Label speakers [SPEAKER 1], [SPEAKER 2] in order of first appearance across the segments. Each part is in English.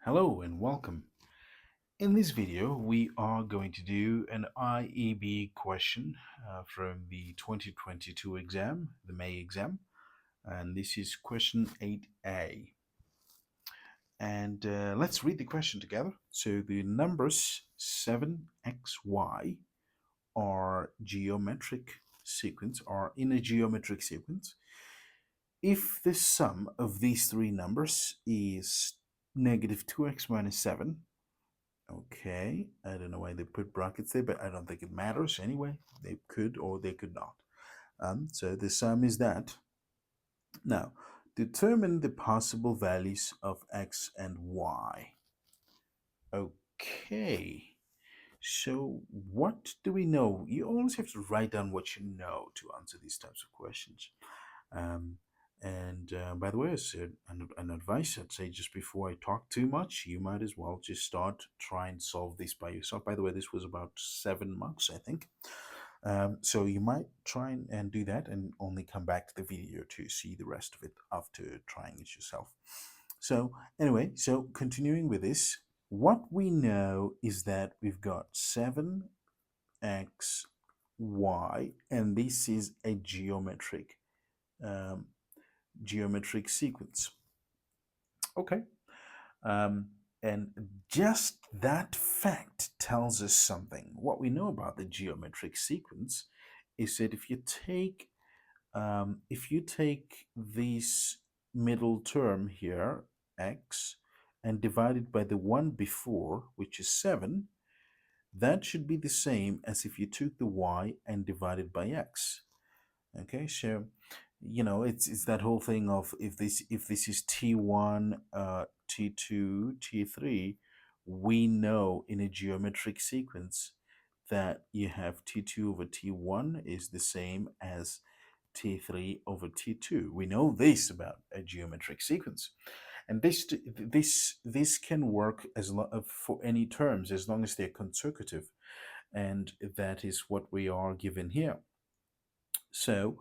[SPEAKER 1] Hello and welcome. In this video, we are going to do an IEB question from the 2022 exam, the May exam, and this is question 8A. And let's read the question together. So the numbers 7xy are in a geometric sequence. If the sum of these three numbers is negative 2x minus 7. Okay, I don't know why they put brackets there, but I don't think it matters anyway. They could or they could not. So the sum is that. Now, determine the possible values of x and y. Okay, so what do we know? You always have to write down what you know to answer these types of questions. Um, and by the way, as an advice, I'd say just before I talk too much, you might as well just start try and solve this by yourself. By the way, this was about 7 months, I think. So you might try and do that and only come back to the video to see the rest of it after trying it yourself. So anyway, so continuing with this, what we know is that we've got 7x, y, and this is a um, geometric sequence. Okay. Um, and just that fact tells us something. What we know about the geometric sequence is that if you take this middle term here, x, and divide it by the one before, which is 7, that should be the same as if you took the y and divided by x. Okay, so it's that whole thing of if this is t1, t2, t3, we know in a geometric sequence that you have t2 over t1 is the same as t3 over t2. We know this about a geometric sequence, and this can work for any terms as long as they're consecutive, and that is what we are given here. So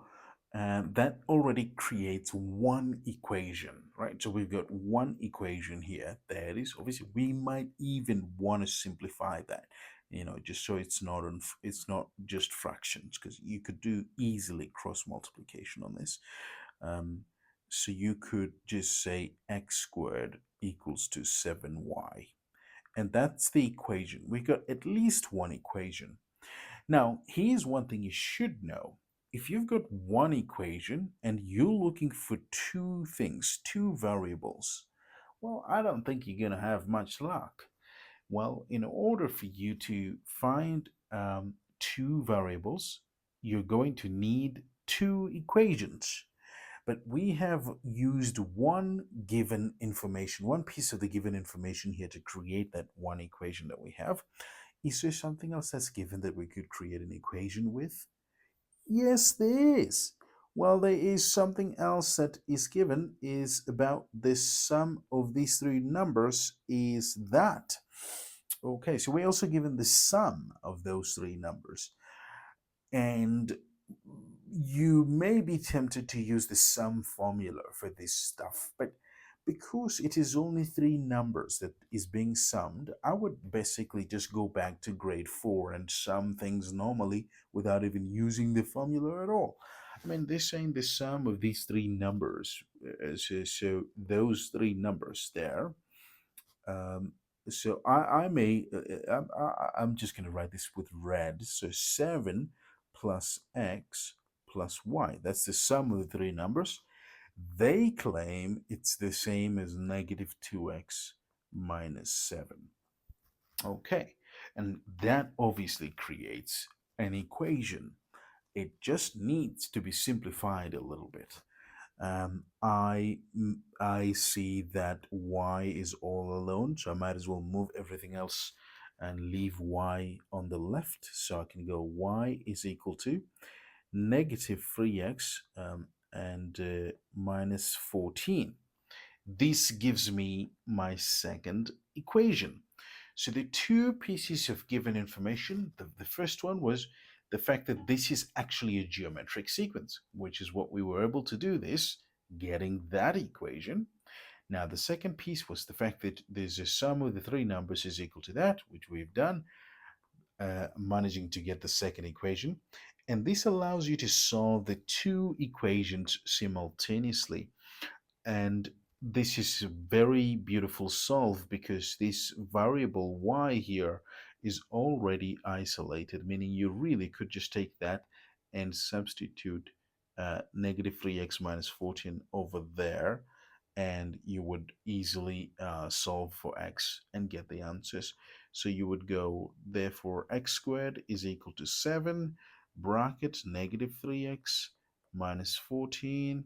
[SPEAKER 1] that already creates one equation, right? So we've got one equation here. That is obviously we might even want to simplify that, just so it's not just fractions, because you could do easily cross multiplication on this. Um, so you could just say x squared equals to 7y, and that's the equation. We got at least one equation. Now, here's one thing you should know. If you've got one equation and you're looking for two things, two variables, well, I don't think you're going to have much luck. Well, in order for you to find two variables, you're going to need two equations. But we have used one given information, one piece of the given information here to create that one equation that we have. Is there something else that's given that we could create an equation with? Yes, there is. Well, there is something else that is given is about the sum of these three numbers is that. Okay, so we're also given the sum of those three numbers. And you may be tempted to use the sum formula for this stuff, but because it is only three numbers that is being summed, I would basically just go back to grade 4 and sum things normally without even using the formula at all. I mean, they're saying the sum of these three numbers. So those three numbers there. Um, so I may, I'm just going to write this with red. So 7 plus x plus y. That's the sum of the three numbers. They claim it's the same as negative 2x minus 7. Okay, and that obviously creates an equation. It just needs to be simplified a little bit. I see that y is all alone, so I might as well move everything else and leave y on the left. So I can go y is equal to negative 3x and minus 14. This gives me my second equation. So the two pieces of given information, the first one was the fact that this is actually a geometric sequence, which is what we were able to do this, getting that equation. Now, the second piece was the fact that there's a sum of the three numbers is equal to that, which we've done, managing to get the second equation. And this allows you to solve the two equations simultaneously. And this is a very beautiful solve because this variable y here is already isolated, meaning you really could just take that and substitute negative 3x minus 14 over there, and you would easily solve for x and get the answers. So you would go, therefore, x squared is equal to 7, bracket negative 3x minus 14,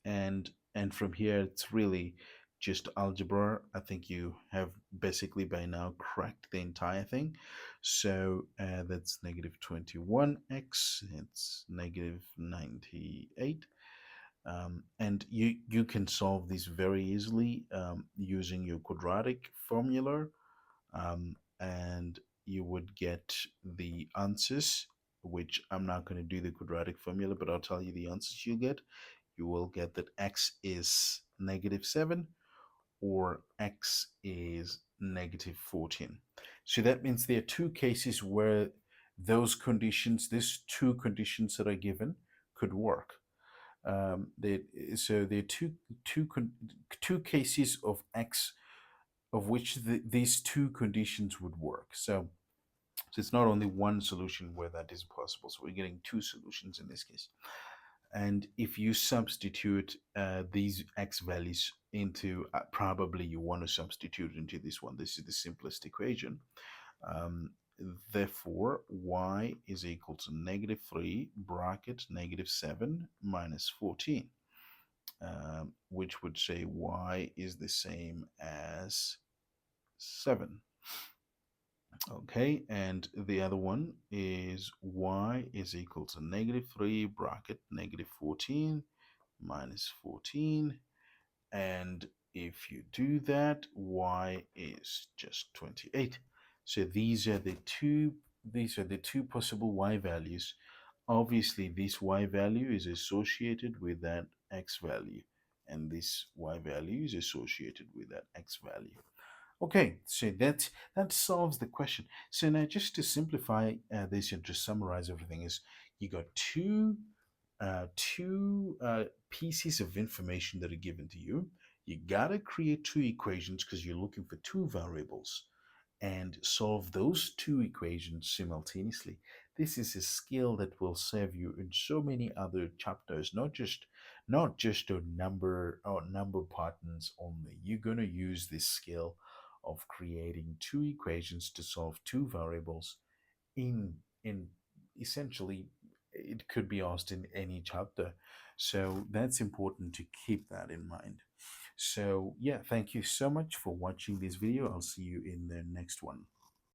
[SPEAKER 1] and from here it's really just algebra. I think you have basically by now cracked the entire thing. So that's negative 21x, it's negative 98. And you can solve this very easily using your quadratic formula, and you would get the answers, which I'm not going to do the quadratic formula, but I'll tell you the answers you get. You will get that x is negative 7 or x is negative 14. So that means there are two cases where those conditions, these two conditions that are given, could work. They, so there are two cases of x of which these two conditions would work. So it's not only one solution where that is possible. So we're getting two solutions in this case. And if you substitute these x values into, probably you want to substitute into this one. This is the simplest equation. Um, Therefore, y is equal to negative 3 bracket negative 7 minus 14, which would say y is the same as 7. Okay, and the other one is y is equal to negative 3 bracket negative 14 minus 14. And if you do that, y is just 28. So these are the two possible y values. Obviously, this y value is associated with that x value, and this y value is associated with that x value. Okay, so that solves the question. So now, just to simplify this and just summarize everything, is you got two pieces of information that are given to you. You gotta create two equations because you're looking for two variables, and solve those two equations simultaneously. This is a skill that will serve you in so many other chapters, not just on number patterns only. You're gonna use this skill of creating two equations to solve two variables in essentially, it could be asked in any chapter. So that's important to keep that in mind. So yeah, thank you so much for watching this video. I'll see you in the next one.